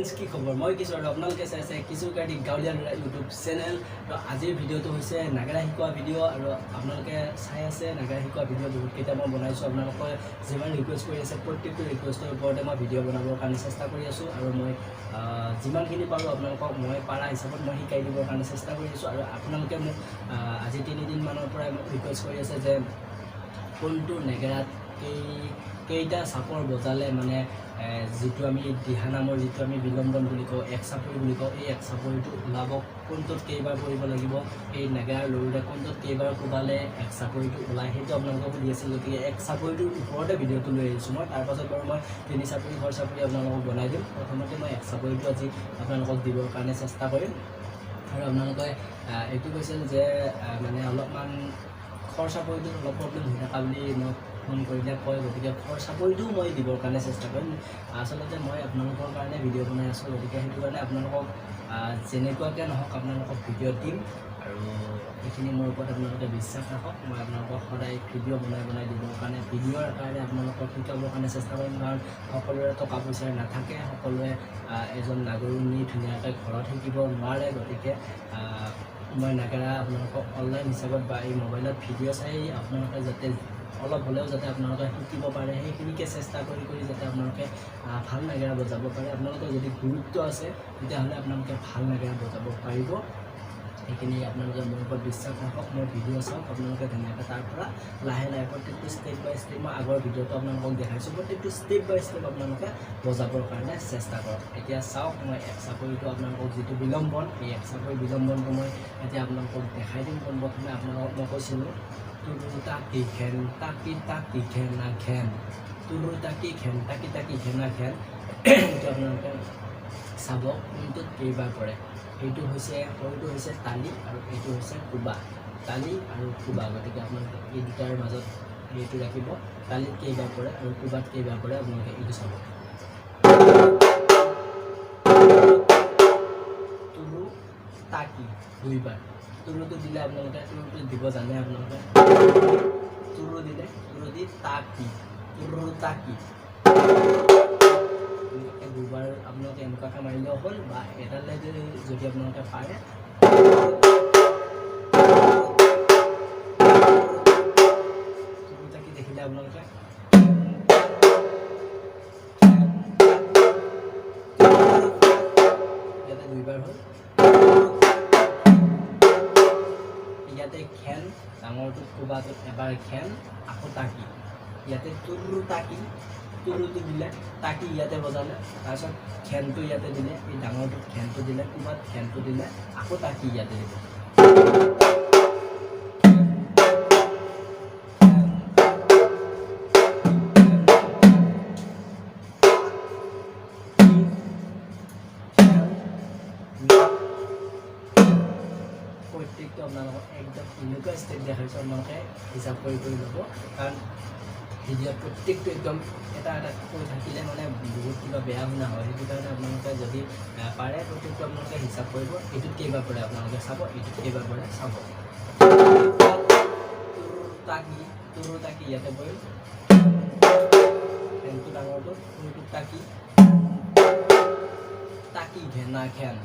Friends কি খবৰ মই কিশোৰ আপোনালোকে চাই আছে কিশোৰ কাৰ্তিক গাঁৱলীয়া ল'ৰা ইউটিউব চেনেল তো আজিৰ ভিডিঅ'টো হৈছে নাগাৰা শিকোৱা ভিডিঅ' আৰু আপোনালোকে চাই আছে নাগাৰা শিকোৱা ভিডিঅ' বহুতকেইটা মই বনাইছোঁ আপোনালোকে যিমান ৰিকুৱেষ্ট কৰি আছে প্ৰত্যেকটো ৰিকুৱেষ্টৰ ওপৰতে মই ভিডিঅ' বনাবৰ কাৰণে চেষ্টা কৰি আছোঁ আৰু মই যিমানখিনি পাৰোঁ আপোনালোকক মই পাৰা হিচাপত মই শিকাই দিবৰ কাৰণে চেষ্টা কৰি আছোঁ আৰু আপোনালোকে মোক আজি 3 দিনমানৰ পৰাই মোক ৰিকুৱেষ্ট কৰি আছে যে কোনটো নেগেৰাত কেইটা চাপৰ বজালে মানে যিটো আমি দিহানামৰ যিটো আমি বিলম্বন বুলি কওঁ এক চাপৰি বুলি কওঁ এই এক চাপৰিটো ওলাব কোনটোত কেইবাৰ কৰিব লাগিব এই নেগেৰাৰ লৰুৰে কোনটোত কেইবাৰ কোবালে এক চাপৰিটো ওলায় সেইটো আপোনালোকক সুধি আছিল গতিকে এক চাপৰিটোৰ ওপৰতে ভিডিঅ'টো লৈ আহিছোঁ মই তাৰপাছত বাৰু মই 3 চাপৰি 4 চাপৰি আপোনালোকক বনাই দিম প্ৰথমতে মই এক চাপৰিটো আজি আপোনালোকক দিবৰ কাৰণে চেষ্টা কৰিম আৰু আপোনালোকে এইটো কৈছিল যে মানে অলপমান খৰ চাপৰিটোত অলপ প্ৰব্লেম হৈ থকা বুলি মই ফোন কৰিলে কয় গতিকে খৰ চাপৰিটোও মই দিবৰ কাৰণে চেষ্টা কৰিম আচলতে মই আপোনালোকৰ কাৰণে ভিডিঅ' বনাই আছোঁ গতিকে সেইটো কাৰণে আপোনালোকক যেনেকুৱাকৈ নহওক আপোনালোকক ভিডিঅ' দিম আৰু এইখিনি মোৰ ওপৰত আপোনালোকে বিশ্বাস ৰাখক মই আপোনালোকক সদায় ভিডিঅ' বনাই দিবৰ কাৰণে ভিডিঅ'ৰ কাৰণে আপোনালোকক শিকাবৰ কাৰণে চেষ্টা কৰিম কাৰণ সকলোৰে টকা পইচা নাথাকে সকলোৱে এজন নাগৰিক নি ধুনীয়াকৈ ঘৰত শিকিব নোৱাৰে গতিকে মই নাগাৰা আপোনালোকক অনলাইন হিচাপত বা এই মোবাইলত ভিডিঅ' চাই আপোনালোকে যাতে অলপ হ'লেও যাতে আপোনালোকে শিকিব পাৰে সেইখিনিকে চেষ্টা কৰি যাতে আপোনালোকে ভাল নাগাৰা বজাব পাৰে আপোনালোকৰ যদি গুৰুত্ব আছে তেতিয়াহ'লে আপোনালোকে ভাল নাগাৰা বজাব পাৰিব সেইখিনি আপোনালোকে মোৰ ওপৰত বিশ্বাস ৰাখক মোৰ ভিডিঅ' চাওক আপোনালোকে ধুনীয়াকৈ তাৰ পৰা লাহে লাহে প্ৰত্যেকটো ষ্টেপ বাই ষ্টেপ মই আগৰ ভিডিঅ'টো আপোনালোকক দেখাইছোঁ প্ৰত্যেকটো ষ্টেপ বাই ষ্টেপ আপোনালোকে বজাবৰ কাৰণে চেষ্টা কৰক এতিয়া চাওক মই এক চাপৰিটো আপোনালোকক যিটো বিলম্বন এই এক চাপৰি বিলম্বনটো মই এতিয়া আপোনালোকক দেখাই দিম পোনপ্ৰথমে আপোনালোকক মই কৈছিলোঁ তুৰু তাকি ঘেন তাকি ঘেনা ঘেন তুৰু তাকি ঘেন তাকি ঘেনা ঘেন এইটো আপোনালোকে চাব কোনটোত কেইবাৰ কৰে এইটো হৈছে তালি আৰু এইটো হৈছে কোবা তালি আৰু কোবা গতিকে আপোনালোকে এই দুটাৰ মাজত এইটো ৰাখিব তালিত কেইবাৰ পৰে আৰু কোবাত কেইবাৰ পৰে আপোনালোকে এইটো চাব তুৰু তাকি 2 বাৰ তুৰুটো দিলে আপোনালোকে তুৰুটো দিব জানে আপোনালোকে তুৰু দিলে তুৰু দি তাকি তুৰু তাকি 2 বাৰ আপোনালোকে এনেকুৱাকৈ মাৰিলেও হ'ল বা এটালে যদি আপোনালোকে পাৰে তুৰু তাকি দেখিলে আপোনালোকে ইয়াতে 2 বাৰ হ'ল ইয়াতে খেন ডাঙৰটোত কোবাটোত এবাৰ খেন আকৌ তাকি ইয়াতে তুৰু তাকি তুৰুটো দিলে তাকি ইয়াতে বজালে তাৰপিছত খেনটো ইয়াতে দিলে এই ডাঙৰটোত খেনটো দিলে কোবাত খেনটো দিলে আকৌ তাকি ইয়াতে দিব প্ৰত্যেকটো আপোনালোকক একদম এনেকুৱা ষ্টেপ দেখাইছোঁ আপোনালোকে হিচাপ কৰি ল'ব কাৰণ ভিডিঅ'ত প্ৰত্যেকটো একদম এটা কৈ থাকিলে মানে বহুত কিবা বেয়া শুনা হয় সেইটো কাৰণে আপোনালোকে যদি পাৰে প্ৰত্যেকটো আপোনালোকে হিচাপ কৰিব এইটোত কেইবাৰ পৰে আপোনালোকে চাব এইটোত কেইবাৰ পৰে চাব তুৰু তাকি ইয়াতে পৰিল খেনটো ডাঙৰটো তুৰুটোত তাকি ঘেনা খেন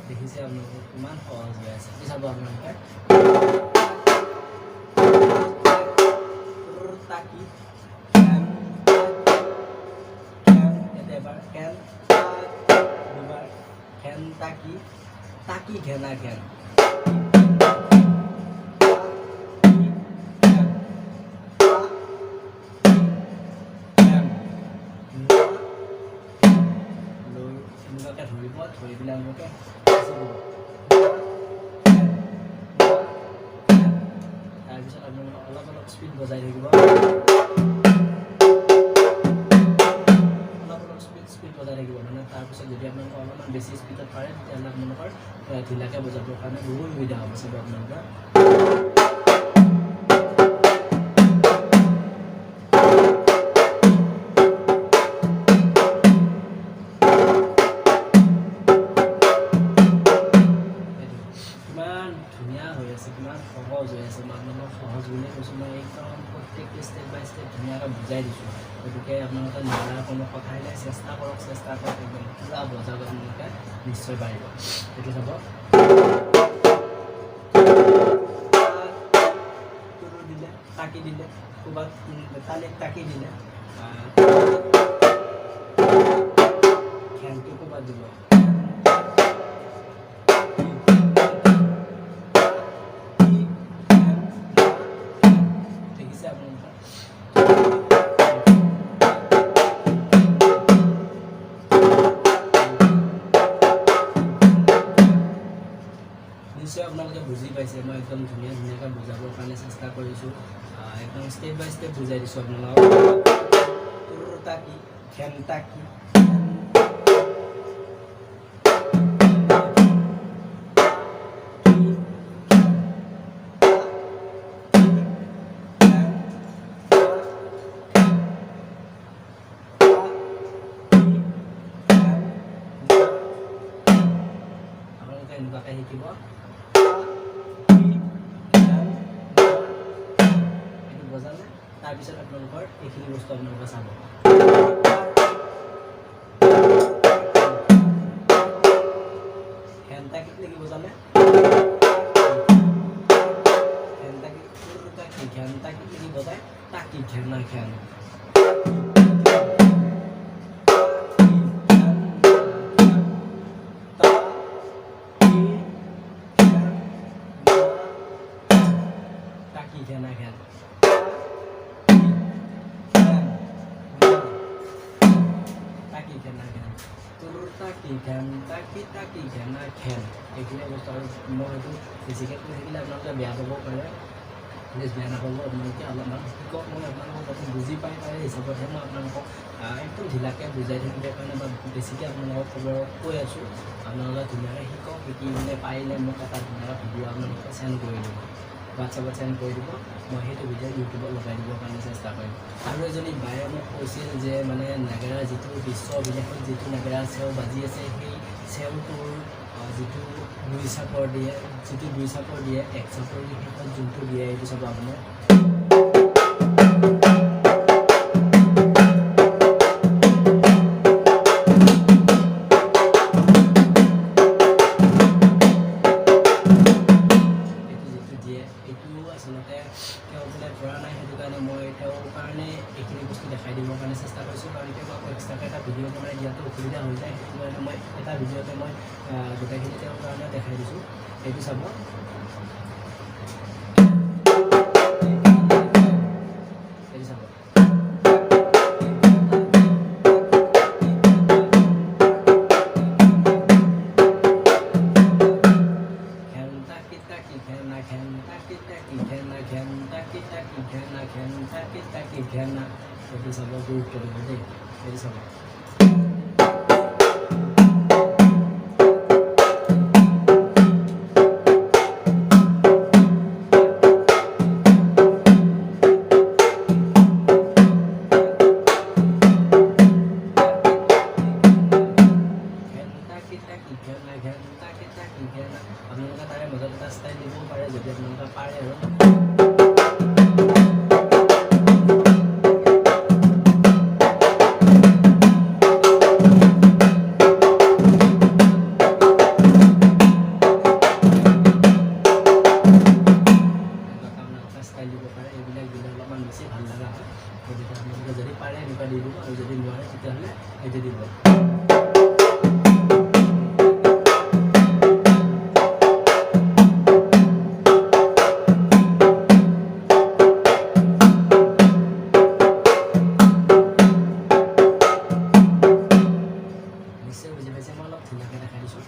দেখিছে আপোনালোকে কিমান সহজ হৈ আছে চাব আপোনালোকে তাকি ইয়াতে এবাৰ খেন 2 বাৰ খেন তাকি ঘেনা ঘেন এনেকুৱাকৈ ধৰি পেলাই আপোনালোকে তাৰপিছত আপোনালোকে অলপ স্পীড বজাই থাকিব অলপ স্পীড বজাই থাকিব মানে তাৰপিছত যদি আপোনালোকে অলপমান বেছি স্পীডত পাৰে তেতিয়াহ'লে আপোনালোকৰ ঢিলাকৈ বজাবৰ কাৰণে বহুত সুবিধা হ'ব চাব আপোনালোকৰ ধুনীয়া হৈ আছে কিমান সহজ সহজ হৈ আছে। মই আপোনালোকক সহজ বুলি কৈছোঁ, মই একদম প্ৰত্যেকটো ষ্টেপ বাই ষ্টেপ ধুনীয়াকৈ বুজাই দিছোঁ। গতিকে আপোনালোকে নোৱাৰাৰ কোনো কথাই নাই, চেষ্টা কৰক একদম পূৰা বজাব, আপোনালোকে নিশ্চয় পাৰিব। এইটো চাব, দিলে টাকি দিলে, ক'ৰবাত তালিত টাকি দিলে, ঘেনটো ক'ৰবাত দিব, দেখিছে আপোনালোকে? নিশ্চয় আপোনালোকে বুজি পাইছে। মই একদম ধুনীয়াকৈ বুজাবৰ কাৰণে চেষ্টা কৰিছোঁ, একদম ষ্টেপ বাই ষ্টেপ বুজাই দিছোঁ আপোনালোকক। তুৰুতা কি, ঘেনটা কি, আপোনালোকে এনেকুৱাকৈ শিকিব। এইটো বজালে, তাৰপিছত আপোনালোকৰ এইখিনি বস্তু আপোনালোকে চাব। ঘেনটা কি লাগি বজালে, ঘেনটা কি, ঘেনটা কি লাগি বজায়, তাকি ঘেনা ঘেন, tacky ঘেনা ঘেন, tacky ঘেনা ঘেন, তোৰ tacky ঘেন, tacky ঘেনা ঘেন। এইখিনি বস্তু আৰু মই হয়তো বেছিকৈ কৈ থাকিলে আপোনালোকে বেয়া পাব পাৰে, প্লিজ বেয়া নাপাব। আপোনালোকে অলপমান শিকক, মই আপোনালোকক প্ৰথম বুজি পাই তাৰে হিচাপতহে মই আপোনালোকক একদম ঢিলাকৈ বুজাই থাকিবৰ কাৰণে বা বেছিকৈ আপোনালোকক কৈ আছোঁ। আপোনালোকে ধুনীয়াকৈ শিকক, শিকি মানে পাৰিলে মোক এটা ধুনীয়া ভিডিঅ' আপোনালোকে চেণ্ড কৰি দিব, হোৱাটছএপত চেণ্ড কৰি দিব। মই সেইটো ভিডিঅ' ইউটিউবত লগাই দিবৰ কাৰণে চেষ্টা কৰিম। আৰু এজনী বায়ে মোক কৈছিল যে মানে নাগাৰা যিটো বিশ্ব বিদেশত যিটো নাগাৰা চেও বাজি আছে, সেই চেওটোৰ যিটো দুই চাপৰ দিয়ে, এক চাপৰ শেষত যোনটো দিয়ে, এইটো চাব আপুনি। আচলতে তেওঁ বোলে কৰা নাই, সেইটো কাৰণে মই তেওঁৰ কাৰণে এইখিনি বস্তু দেখাই দিবৰ কাৰণে চেষ্টা কৰিছোঁ। কাৰণ তেওঁ আকৌ এক্সট্ৰাকৈ এটা ভিডিঅ' বনাই দিয়াটো অসুবিধা হৈ যায়, সেইটো কাৰণে মই এটা ভিডিঅ'তে মই গোটেইখিনি তেওঁৰ কাৰণে দেখাই দিছোঁ। এইটো চাব, এইটো চাব, ঘেনা। এইটো চাব, গুৰুত্ব দিব দেই, এইটো চাব। আপোনালোকে তাৰে মাজত এটা ষ্টাইল দিবও পাৰে যদি আপোনালোকে পাৰে আৰু। ষ্টাইল দিব পাৰে, এইবিলাক দিলে অলপমান বেছি ভাল লগা হয়। গতিকে আপোনালোকে যদি পাৰে এনেকুৱা দি দিব, আৰু যদি নোৱাৰে তেতিয়াহ'লে সেইটো দিব। নিশ্চয় বুজি পাইছে, মই অলপ ধুনীয়াকৈ দেখাই দিছোঁ।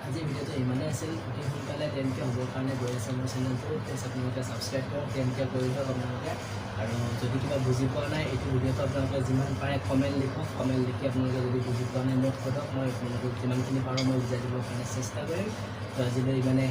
আজিৰ ভিডিঅ'টো ইমানেই আছিল অতি সোনকালে তেনেকৈ হ'বৰ কাৰণে গৈ আছে মোৰ চেনেলটো প্লিজ আপোনালোকে ছাবস্ক্ৰাইব কৰক তেনেকৈ কৰি দিয়ক আপোনালোকে আৰু যদি কিবা বুজি পোৱা নাই এইটো ভিডিঅ'টো আপোনালোকে যিমান পাৰে কমেণ্ট লিখক কমেণ্ট লিখি আপোনালোকে যদি বুজি পোৱা নাই নোট কৰক মই আপোনালোকক যিমানখিনি পাৰোঁ মই বুজাই দিবৰ কাৰণে চেষ্টা কৰিম তো আজিলৈ ইমানে